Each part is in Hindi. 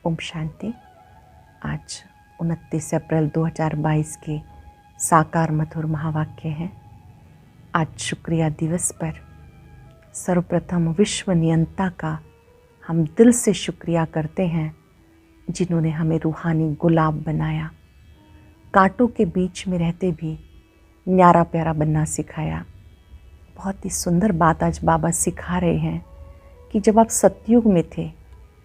ओम शांति। आज 29 अप्रैल 2022 के साकार मधुर महावाक्य हैं। आज शुक्रिया दिवस पर सर्वप्रथम विश्व नियंता का हम दिल से शुक्रिया करते हैं, जिन्होंने हमें रूहानी गुलाब बनाया, कांटों के बीच में रहते भी न्यारा प्यारा बनना सिखाया। बहुत ही सुंदर बात आज बाबा सिखा रहे हैं कि जब आप सतयुग में थे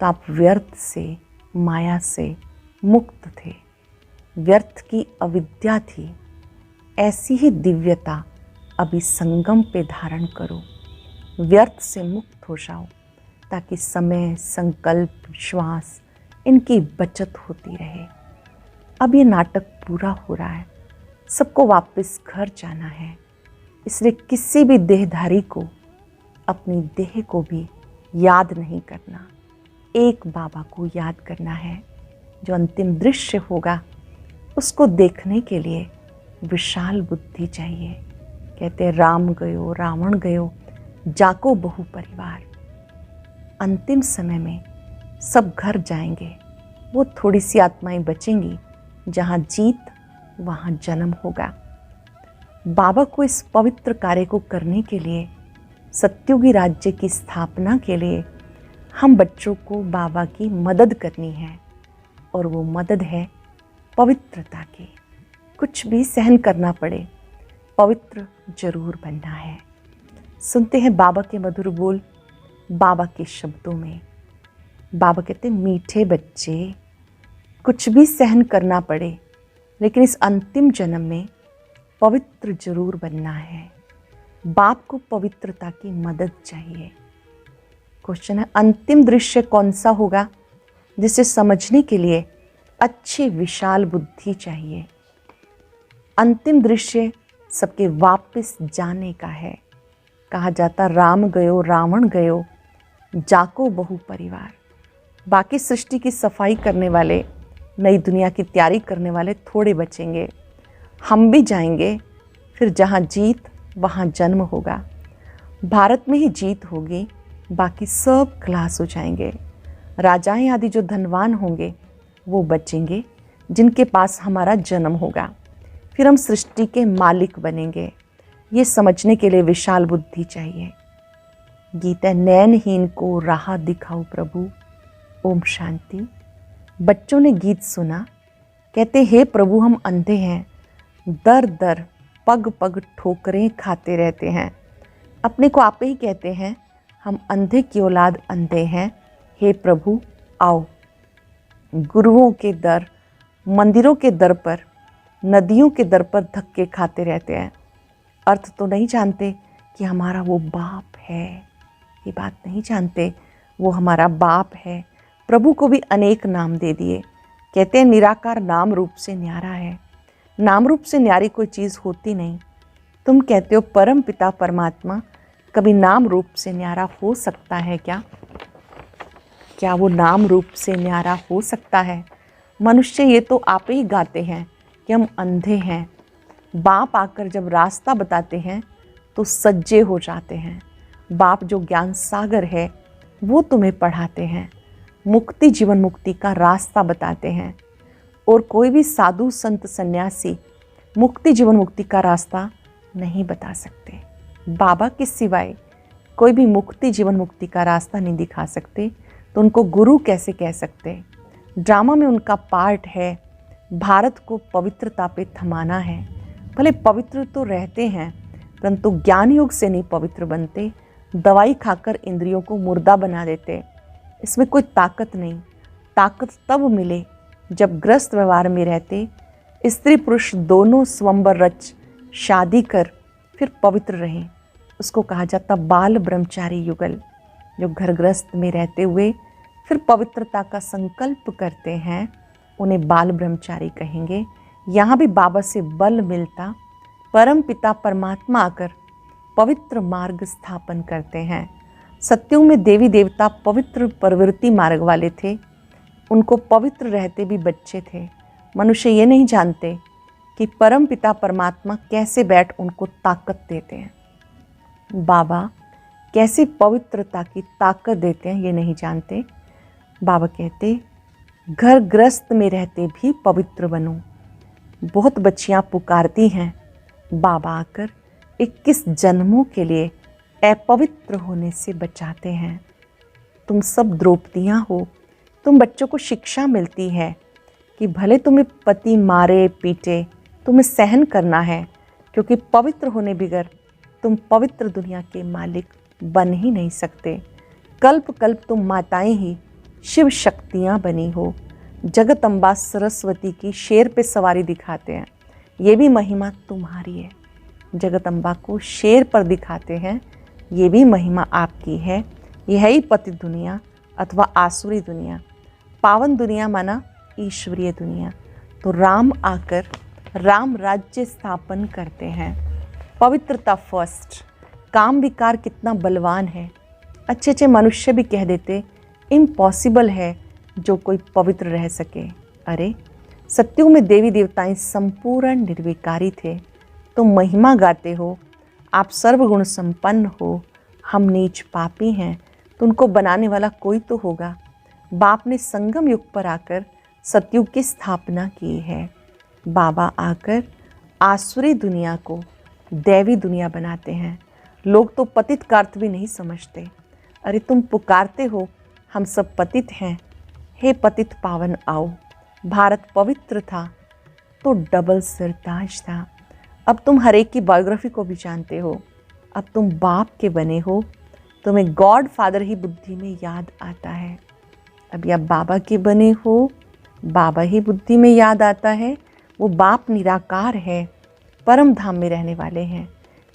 तो आप व्यर्थ से, माया से मुक्त थे। व्यर्थ की अविद्या थी, ऐसी ही दिव्यता अभी संगम पे धारण करो। व्यर्थ से मुक्त हो जाओ ताकि समय, संकल्प, श्वास इनकी बचत होती रहे। अब ये नाटक पूरा हो रहा है, सबको वापस घर जाना है, इसलिए किसी भी देहधारी को अपनी देह को भी याद नहीं करना, एक बाबा को याद करना है। जो अंतिम दृश्य होगा उसको देखने के लिए विशाल बुद्धि चाहिए। कहते राम गयो रावण गयो, जाको बहु परिवार। अंतिम समय में सब घर जाएंगे, वो थोड़ी सी आत्माएं बचेंगी, जहाँ जीत वहाँ जन्म होगा। बाबा को इस पवित्र कार्य को करने के लिए, सतयुगी राज्य की स्थापना के लिए हम बच्चों को बाबा की मदद करनी है, और वो मदद है पवित्रता की। कुछ भी सहन करना पड़े, पवित्र जरूर बनना है। सुनते हैं बाबा के मधुर बोल, बाबा के शब्दों में। बाबा कहते हैं, मीठे बच्चे, कुछ भी सहन करना पड़े, लेकिन इस अंतिम जन्म में पवित्र जरूर बनना है। बाप को पवित्रता की मदद चाहिए। क्वेश्चन है, अंतिम दृश्य कौन सा होगा, जिसे समझने के लिए अच्छी विशाल बुद्धि चाहिए। अंतिम दृश्य सबके वापस जाने का है। कहा जाता राम गयो रावण गयो, जाको बहु परिवार। बाकी सृष्टि की सफाई करने वाले, नई दुनिया की तैयारी करने वाले थोड़े बचेंगे। हम भी जाएंगे, फिर जहाँ जीत वहाँ जन्म होगा। भारत में ही जीत होगी, बाकी सब खलास हो जाएंगे। राजाएं आदि जो धनवान होंगे वो बचेंगे, जिनके पास हमारा जन्म होगा। फिर हम सृष्टि के मालिक बनेंगे। ये समझने के लिए विशाल बुद्धि चाहिए। गीता, नैनहीन को राह दिखाओ प्रभु। ओम शांति। बच्चों ने गीत सुना, कहते, हे प्रभु हम अंधे हैं, दर दर पग पग ठोकरें खाते रहते हैं। अपने को आप ही कहते हैं, हम अंधे की औलाद अंधे हैं, हे प्रभु आओ। गुरुओं के दर, मंदिरों के दर पर, नदियों के दर पर धक्के खाते रहते हैं। अर्थ तो नहीं जानते कि हमारा वो बाप है। ये बात नहीं जानते, वो हमारा बाप है। प्रभु को भी अनेक नाम दे दिए। कहते हैं निराकार नाम रूप से न्यारा है। नाम रूप से न्यारी कोई चीज़ होती नहीं। तुम कहते हो परम पिता परमात्मा, कभी नाम रूप से न्यारा हो सकता है क्या? क्या वो नाम रूप से न्यारा हो सकता है? मनुष्य ये तो आप ही गाते हैं कि हम अंधे हैं। बाप आकर जब रास्ता बताते हैं तो सज्जे हो जाते हैं। बाप जो ज्ञान सागर है वो तुम्हें पढ़ाते हैं, मुक्ति जीवन मुक्ति का रास्ता बताते हैं। और कोई भी साधु संत सन्यासी मुक्ति जीवन मुक्ति का रास्ता नहीं बता सकते। बाबा के सिवाय कोई भी मुक्ति जीवन मुक्ति का रास्ता नहीं दिखा सकते, तो उनको गुरु कैसे कह सकते? ड्रामा में उनका पार्ट है भारत को पवित्रता पे थमाना है। भले पवित्र तो रहते हैं, परंतु ज्ञान योग से नहीं पवित्र बनते। दवाई खाकर इंद्रियों को मुर्दा बना देते। इसमें कोई ताकत नहीं। ताकत तब मिले जब ग्रस्त व्यवहार में रहते, स्त्री पुरुष दोनों स्वयंवर रच शादी कर फिर पवित्र रहें। उसको कहा जाता बाल ब्रह्मचारी युगल। जो घरग्रस्त में रहते हुए फिर पवित्रता का संकल्प करते हैं, उन्हें बाल ब्रह्मचारी कहेंगे। यहाँ भी बाबा से बल मिलता, परम पिता परमात्मा आकर पवित्र मार्ग स्थापन करते हैं। सत्युग में देवी देवता पवित्र प्रवृत्ति मार्ग वाले थे, उनको पवित्र रहते भी बच्चे थे। मनुष्य ये नहीं जानते कि परम पिता परमात्मा कैसे बैठ उनको ताकत देते हैं। बाबा कैसे पवित्रता की ताकत देते हैं ये नहीं जानते। बाबा कहते घर गृहस्थ में रहते भी पवित्र बनो। बहुत बच्चियां पुकारती हैं, बाबा आकर 21 जन्मों के लिए अपवित्र होने से बचाते हैं। तुम सब द्रौपदियां हो। तुम बच्चों को शिक्षा मिलती है कि भले तुम्हें पति मारे पीटे, तुम्हें सहन करना है, क्योंकि पवित्र होने बगैर तुम पवित्र दुनिया के मालिक बन ही नहीं सकते। कल्प कल्प तुम माताएं ही शिव शक्तियाँ बनी हो। जगदम्बा सरस्वती की शेर पे सवारी दिखाते हैं, ये भी महिमा तुम्हारी है। जगदम्बा को शेर पर दिखाते हैं, ये भी महिमा आपकी है। यह ही पतित दुनिया अथवा आसुरी दुनिया। पावन दुनिया माना ईश्वरीय दुनिया। तो राम आकर राम राज्य स्थापन करते हैं। पवित्रता फर्स्ट। काम विकार कितना बलवान है। अच्छे अच्छे मनुष्य भी कह देते इम्पॉसिबल है जो कोई पवित्र रह सके। अरे सत्युग में देवी देवताएं संपूर्ण निर्विकारी थे। तुम महिमा गाते हो, आप सर्वगुण संपन्न हो, हम नीच पापी हैं, तो उनको बनाने वाला कोई तो होगा। बाप ने संगम युग पर आकर सतयुग की स्थापना की है। बाबा आकर आसुरी दुनिया को दैवी दुनिया बनाते हैं। लोग तो पतित का अर्थ भी नहीं समझते। अरे तुम पुकारते हो हम सब पतित हैं, हे पतित पावन आओ। भारत पवित्र था तो डबल सिरताज था। अब तुम हर एक की बायोग्राफी को भी जानते हो। अब तुम बाप के बने हो, तुम्हें गॉड फादर ही बुद्धि में याद आता है। अभी आप बाबा के बने हो, बाबा ही बुद्धि में याद आता है। वो बाप निराकार है, परम धाम में रहने वाले हैं।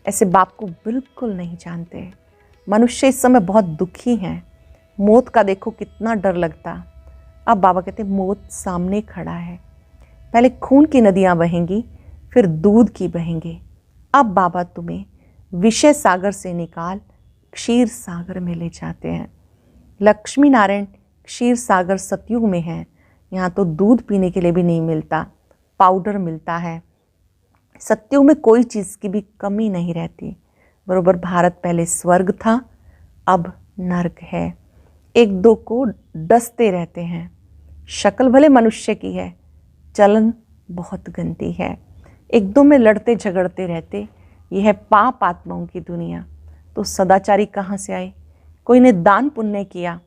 ऐसे बाप को बिल्कुल नहीं जानते। मनुष्य इस समय बहुत दुखी हैं। मौत का देखो कितना डर लगता। अब बाबा कहते मौत सामने खड़ा है। पहले खून की नदियाँ बहेंगी, फिर दूध की बहेंगी। अब बाबा तुम्हें विषय सागर से निकाल क्षीर सागर में ले जाते हैं। लक्ष्मी नारायण क्षीर सागर सतयुग में है। यहाँ तो दूध पीने के लिए भी नहीं मिलता, पाउडर मिलता है। सतयुग में कोई चीज़ की भी कमी नहीं रहती। बरोबर भारत पहले स्वर्ग था, अब नर्क है। एक दो को डसते रहते हैं। शक्ल भले मनुष्य की है, चलन बहुत गंदी है। एक दो में लड़ते झगड़ते रहते। यह है पाप आत्माओं की दुनिया। तो सदाचारी कहाँ से आए? कोई ने दान पुण्य किया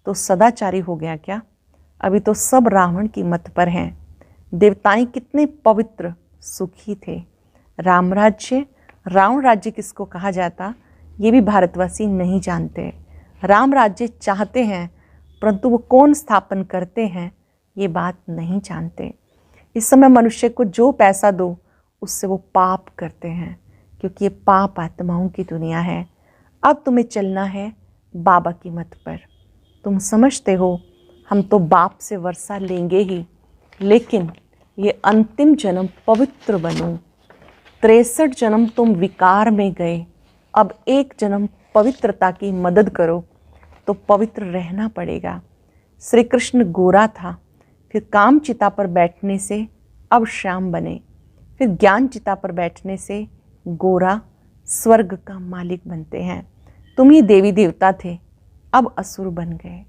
तो सदाचारी हो गया क्या? अभी तो सब रावण की मत पर हैं। देवताएं कितने पवित्र सुखी थे। राम राज्य, रावण राज्य किसको कहा जाता, ये भी भारतवासी नहीं जानते। राम राज्य चाहते हैं, परंतु वो कौन स्थापन करते हैं ये बात नहीं जानते। इस समय मनुष्य को जो पैसा दो उससे वो पाप करते हैं, क्योंकि ये पाप आत्माओं की दुनिया है। अब तुम्हें चलना है बाबा की मत पर। तुम समझते हो हम तो बाप से वर्षा लेंगे ही, लेकिन ये अंतिम जन्म पवित्र बनो। 63 जन्म तुम विकार में गए, अब एक जन्म पवित्रता की मदद करो तो पवित्र रहना पड़ेगा। श्री कृष्ण गोरा था, फिर काम चिता पर बैठने से अब श्याम बने, फिर ज्ञान चिता पर बैठने से गोरा स्वर्ग का मालिक बनते हैं। तुम ही देवी देवता थे, अब असुर बन गए।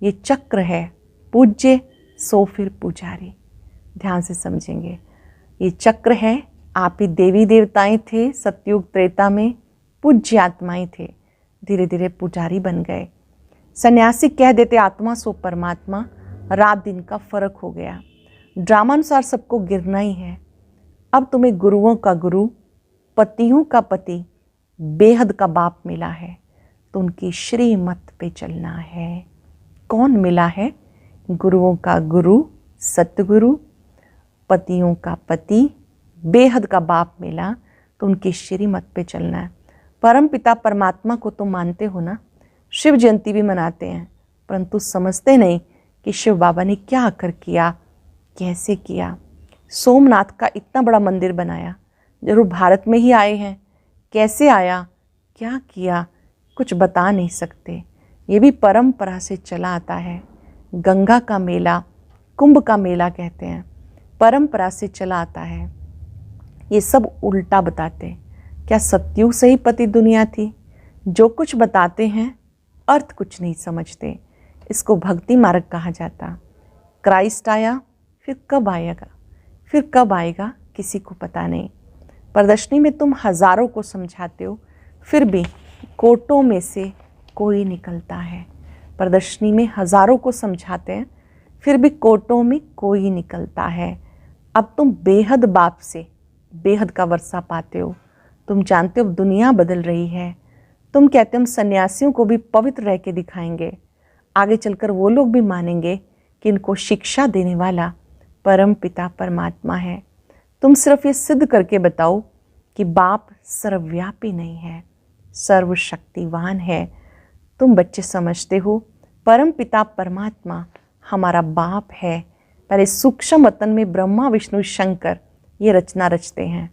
ये चक्र है, पूज्य सो फिर पुजारी। ध्यान से समझेंगे, ये चक्र है। आप ही देवी देवताएं थे सतयुग त्रेता में, पूज्य आत्माएं थे, धीरे धीरे पुजारी बन गए। सन्यासी कह देते आत्मा सो परमात्मा, रात दिन का फर्क हो गया। ड्रामानुसार सबको गिरना ही है। अब तुम्हें गुरुओं का गुरु, पतियों का पति, बेहद का बाप मिला है, तो उनकी श्रीमत पे चलना है। कौन मिला है? गुरुओं का गुरु सतगुरु, पतियों का पति, बेहद का बाप मिला, तो उनकी श्रीमत पे चलना है। परम पिता परमात्मा को तो मानते हो ना। शिव जयंती भी मनाते हैं, परंतु समझते नहीं कि शिव बाबा ने क्या आकर किया, कैसे किया। सोमनाथ का इतना बड़ा मंदिर बनाया, जरूर भारत में ही आए हैं। कैसे आया, क्या किया, कुछ बता नहीं सकते। ये भी परंपरा से चला आता है। गंगा का मेला, कुंभ का मेला कहते हैं, परंपरा से चला आता है। ये सब उल्टा बताते। क्या सतयुग से ही पति दुनिया थी? जो कुछ बताते हैं अर्थ कुछ नहीं समझते। इसको भक्ति मार्ग कहा जाता। क्राइस्ट आया, फिर कब आएगा, फिर कब आएगा किसी को पता नहीं। प्रदर्शनी में तुम हजारों को समझाते हो, फिर भी कोटों में से कोई निकलता है। प्रदर्शनी में हजारों को समझाते हैं, फिर भी कोटों में कोई निकलता है। अब तुम बेहद बाप से बेहद का वर्षा पाते हो। तुम जानते हो दुनिया बदल रही है। तुम कहते हो हम सन्यासियों को भी पवित्र रह के दिखाएंगे। आगे चलकर वो लोग भी मानेंगे कि इनको शिक्षा देने वाला परम पिता परमात्मा है। तुम सिर्फ ये सिद्ध करके बताओ कि बाप सर्वव्यापी नहीं है, सर्वशक्तिवान है। तुम बच्चे समझते हो परम पिता परमात्मा हमारा बाप है। पहले सूक्ष्म वतन में ब्रह्मा विष्णु शंकर ये रचना रचते हैं।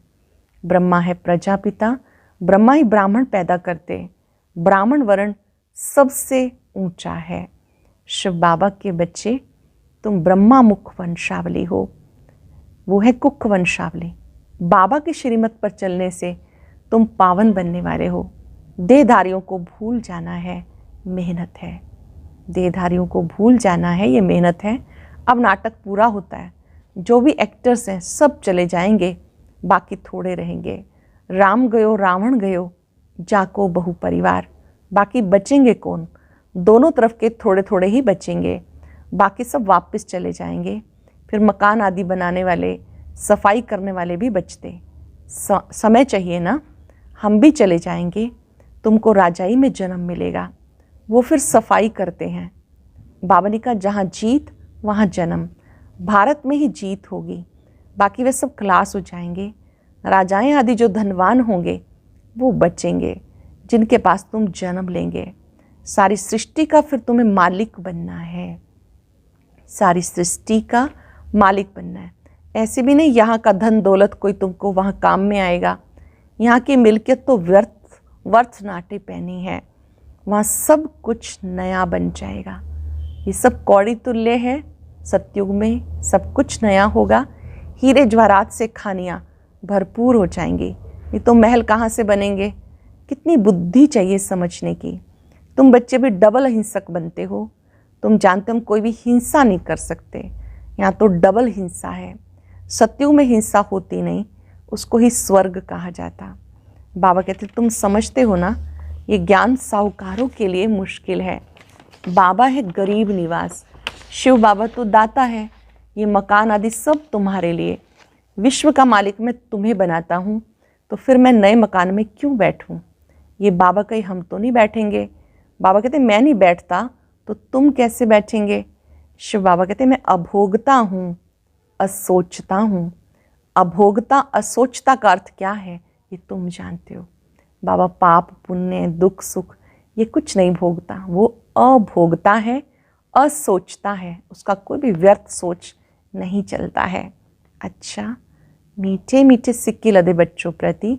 ब्रह्मा है प्रजापिता, ब्रह्मा ही ब्राह्मण पैदा करते। ब्राह्मण वर्ण सबसे ऊंचा है। शिव बाबा के बच्चे तुम ब्रह्मा मुख वंशावली हो, वो है कुख वंशावली। बाबा की श्रीमत पर चलने से तुम पावन बनने वाले हो। देहधारियों को भूल जाना है, मेहनत है। देहधारियों को भूल जाना है, ये मेहनत है। अब नाटक पूरा होता है, जो भी एक्टर्स हैं सब चले जाएंगे, बाकी थोड़े रहेंगे। राम गयो रावण गयो, जाको बहु परिवार। बाकी बचेंगे कौन? दोनों तरफ के थोड़े थोड़े ही बचेंगे, बाकी सब वापस चले जाएंगे। फिर मकान आदि बनाने वाले, सफाई करने वाले भी बचते। समय चाहिए ना, हम भी चले जाएंगे। तुमको राजाई में जन्म मिलेगा, वो फिर सफाई करते हैं। बाबा ने कहा जहाँ जीत वहाँ जन्म। भारत में ही जीत होगी, बाकी वे सब खलास हो जाएंगे। राजाएं आदि जो धनवान होंगे वो बचेंगे, जिनके पास तुम जन्म लेंगे। सारी सृष्टि का फिर तुम्हें मालिक बनना है, सारी सृष्टि का मालिक बनना है। ऐसे भी नहीं यहाँ का धन दौलत कोई तुमको वहाँ काम में आएगा। यहाँ की मिल्कियत तो वर्थ नाटे पैनी है, वहाँ सब कुछ नया बन जाएगा। ये सब कौड़ी तुल्य है। सतयुग में सब कुछ नया होगा। हीरे जवाहरात से खानियाँ भरपूर हो जाएंगी। ये तो महल कहाँ से बनेंगे? कितनी बुद्धि चाहिए समझने की। तुम बच्चे भी डबल हिंसक बनते हो। तुम जानते हो हम कोई भी हिंसा नहीं कर सकते, यहाँ तो डबल हिंसा है। सतयुग में हिंसा होती नहीं, उसको ही स्वर्ग कहा जाता। बाबा कहते तुम समझते हो ना, ये ज्ञान साहूकारों के लिए मुश्किल है। बाबा है गरीब निवास, शिव बाबा तो दाता है। ये मकान आदि सब तुम्हारे लिए। विश्व का मालिक मैं तुम्हें बनाता हूँ, तो फिर मैं नए मकान में क्यों बैठूँ? ये बाबा कहीं हम तो नहीं बैठेंगे। बाबा कहते मैं नहीं बैठता तो तुम कैसे बैठेंगे? शिव बाबा कहते मैं अभोगता हूँ, असोचता हूँ। अभोगता असोचता का अर्थ क्या है ये तुम जानते हो। बाबा पाप पुण्य दुख सुख ये कुछ नहीं भोगता, वो अभोगता है, असोचता है। उसका कोई भी व्यर्थ सोच नहीं चलता है। अच्छा, मीठे मीठे सिक्के लदे बच्चों प्रति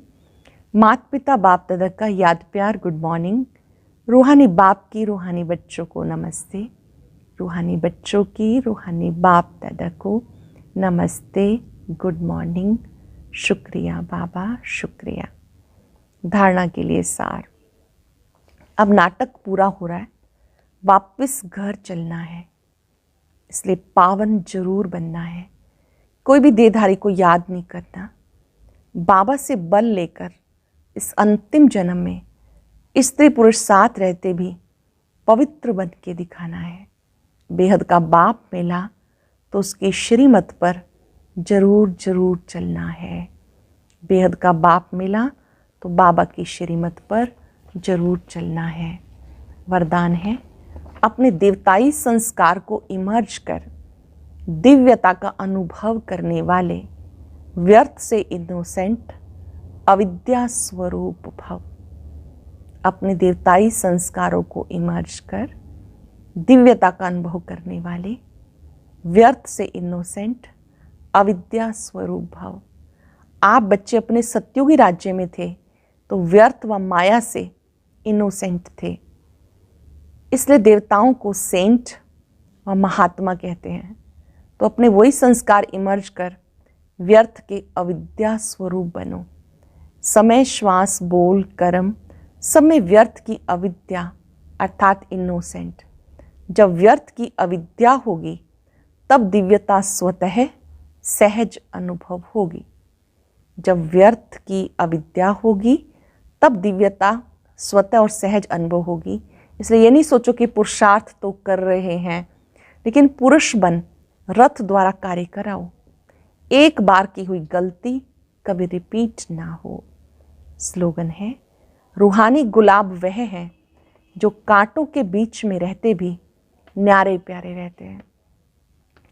माता पिता बाप दादा का याद प्यार गुड मॉर्निंग। रूहानी बाप की रूहानी बच्चों को नमस्ते। रूहानी बच्चों की रूहानी बाप दादा को नमस्ते, गुड मॉर्निंग। शुक्रिया बाबा, शुक्रिया। धारणा के लिए सार। अब नाटक पूरा हो रहा है, वापस घर चलना है, इसलिए पावन जरूर बनना है। कोई भी देहधारी को याद नहीं करना। बाबा से बल लेकर इस अंतिम जन्म में स्त्री पुरुष साथ रहते भी पवित्र बन के दिखाना है। बेहद का बाप मिला तो उसकी श्रीमत पर जरूर जरूर चलना है। बेहद का बाप मिला तो बाबा की श्रीमत पर जरूर चलना है। वरदान है अपने देवताई संस्कार को इमर्ज कर दिव्यता का अनुभव करने वाले व्यर्थ से इनोसेंट अविद्या स्वरूप भव। अपने देवताई संस्कारों को इमर्ज कर दिव्यता का अनुभव करने वाले व्यर्थ से इनोसेंट अविद्या स्वरूप भव। आप बच्चे अपने सत्युगी राज्य में थे तो व्यर्थ व माया से इनोसेंट थे, इसलिए देवताओं को सेंट व महात्मा कहते हैं। तो अपने वही संस्कार इमर्ज कर व्यर्थ के अविद्या स्वरूप बनो। समय श्वास बोल कर्म सब में व्यर्थ की अविद्या अर्थात इनोसेंट। जब व्यर्थ की अविद्या होगी तब दिव्यता स्वतः सहज अनुभव होगी। जब व्यर्थ की अविद्या होगी तब दिव्यता स्वतः और सहज अनुभव होगी। इसलिए ये नहीं सोचो कि पुरुषार्थ तो कर रहे हैं, लेकिन पुरुष बन रथ द्वारा कार्य कराओ। एक बार की हुई गलती कभी रिपीट ना हो। स्लोगन है, रूहानी गुलाब वह है जो कांटों के बीच में रहते भी न्यारे प्यारे रहते हैं।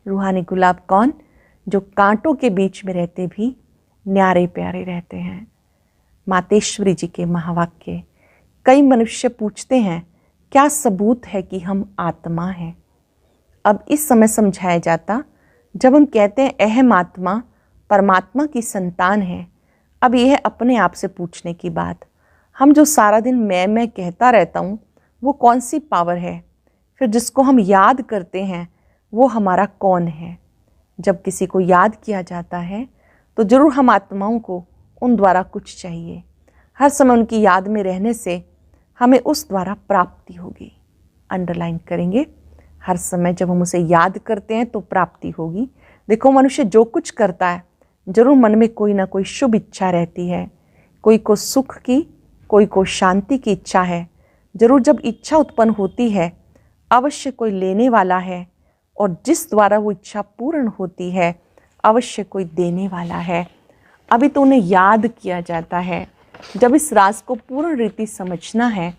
रूहानी गुलाब कौन? जो कांटों के बीच में रहते भी न्यारे प्यारे रहते हैं। मातेश्वरी जी के महावाक्य। कई मनुष्य पूछते हैं, क्या सबूत है कि हम आत्मा हैं? अब इस समय समझाया जाता, जब हम कहते हैं अहम आत्मा परमात्मा की संतान है, अब यह अपने आप से पूछने की बात, हम जो सारा दिन मैं कहता रहता हूँ, वो कौन सी पावर है? फिर जिसको हम याद करते हैं वो हमारा कौन है? जब किसी को याद किया जाता है तो जरूर हम आत्माओं को उन द्वारा कुछ चाहिए। हर समय उनकी याद में रहने से हमें उस द्वारा प्राप्ति होगी। अंडरलाइन करेंगे, हर समय जब हम उसे याद करते हैं तो प्राप्ति होगी। देखो, मनुष्य जो कुछ करता है जरूर मन में कोई ना कोई शुभ इच्छा रहती है। कोई को सुख की, कोई को शांति की इच्छा है। जरूर जब इच्छा उत्पन्न होती है अवश्य कोई लेने वाला है, और जिस द्वारा वो इच्छा पूर्ण होती है अवश्य कोई देने वाला है। अभी तो उन्हें याद किया जाता है। जब इस राज को पूर्ण रीति समझना है,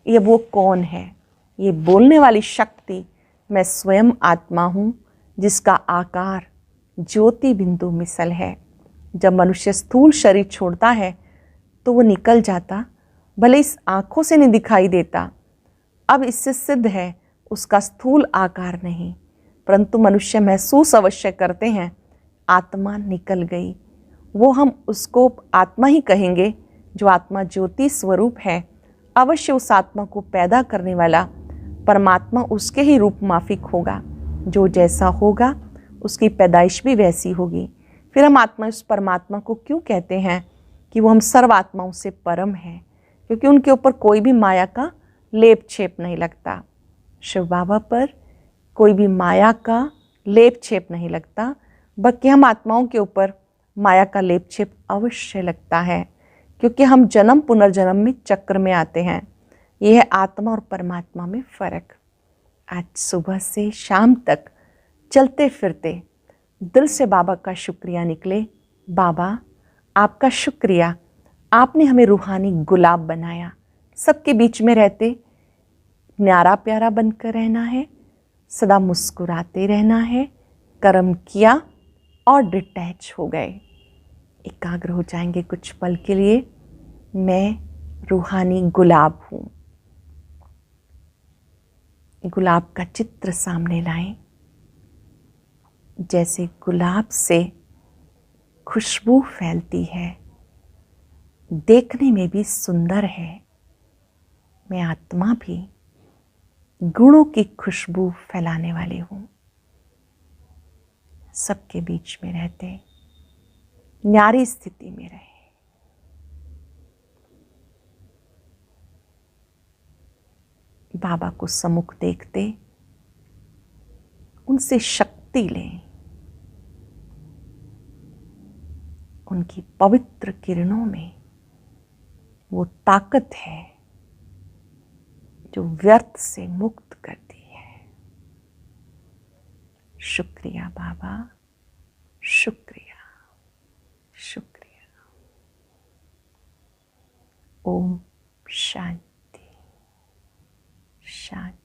ये वो कौन है? ये बोलने वाली शक्ति मैं स्वयं आत्मा हूँ, जिसका आकार ज्योति बिंदु मिसल है। जब मनुष्य स्थूल शरीर छोड़ता है तो वो निकल जाता, भले इस आँखों से नहीं दिखाई देता। अब इससे सिद्ध है उसका स्थूल आकार नहीं, परंतु मनुष्य महसूस अवश्य करते हैं आत्मा निकल गई। वो हम उसको आत्मा ही कहेंगे जो आत्मा ज्योति स्वरूप है। अवश्य उस आत्मा को पैदा करने वाला परमात्मा उसके ही रूप माफिक होगा। जो जैसा होगा उसकी पैदाइश भी वैसी होगी। फिर हम आत्मा उस परमात्मा को क्यों कहते हैं कि वो हम सर्व आत्माओं से परम हैं? क्योंकि उनके ऊपर कोई भी माया का लेप छेप नहीं लगता। शिव बाबा पर कोई भी माया का लेप छेप नहीं लगता, बल्कि हम आत्माओं के ऊपर माया का लेप छेप अवश्य लगता है, क्योंकि हम जन्म पुनर्जन्म में चक्र में आते हैं। यह है आत्मा और परमात्मा में फर्क। आज सुबह से शाम तक चलते फिरते दिल से बाबा का शुक्रिया निकले। बाबा आपका शुक्रिया, आपने हमें रूहानी गुलाब बनाया। सबके बीच में रहते न्यारा प्यारा बनकर रहना है, सदा मुस्कुराते रहना है। कर्म किया और डिटैच हो गए, एकाग्र हो जाएंगे कुछ पल के लिए। मैं रूहानी गुलाब हूँ। गुलाब का चित्र सामने लाएं। जैसे गुलाब से खुशबू फैलती है, देखने में भी सुंदर है, मैं आत्मा भी गुणों की खुशबू फैलाने वाली हूँ। सबके बीच में रहते न्यारी स्थिति में रहे। बाबा को सम्मुख देखते उनसे शक्ति लें। उनकी पवित्र किरणों में वो ताकत है जो व्यर्थ से मुक्त करती है। शुक्रिया बाबा, शुक्रिया, शुक्रिया। ओम शांति, शांति।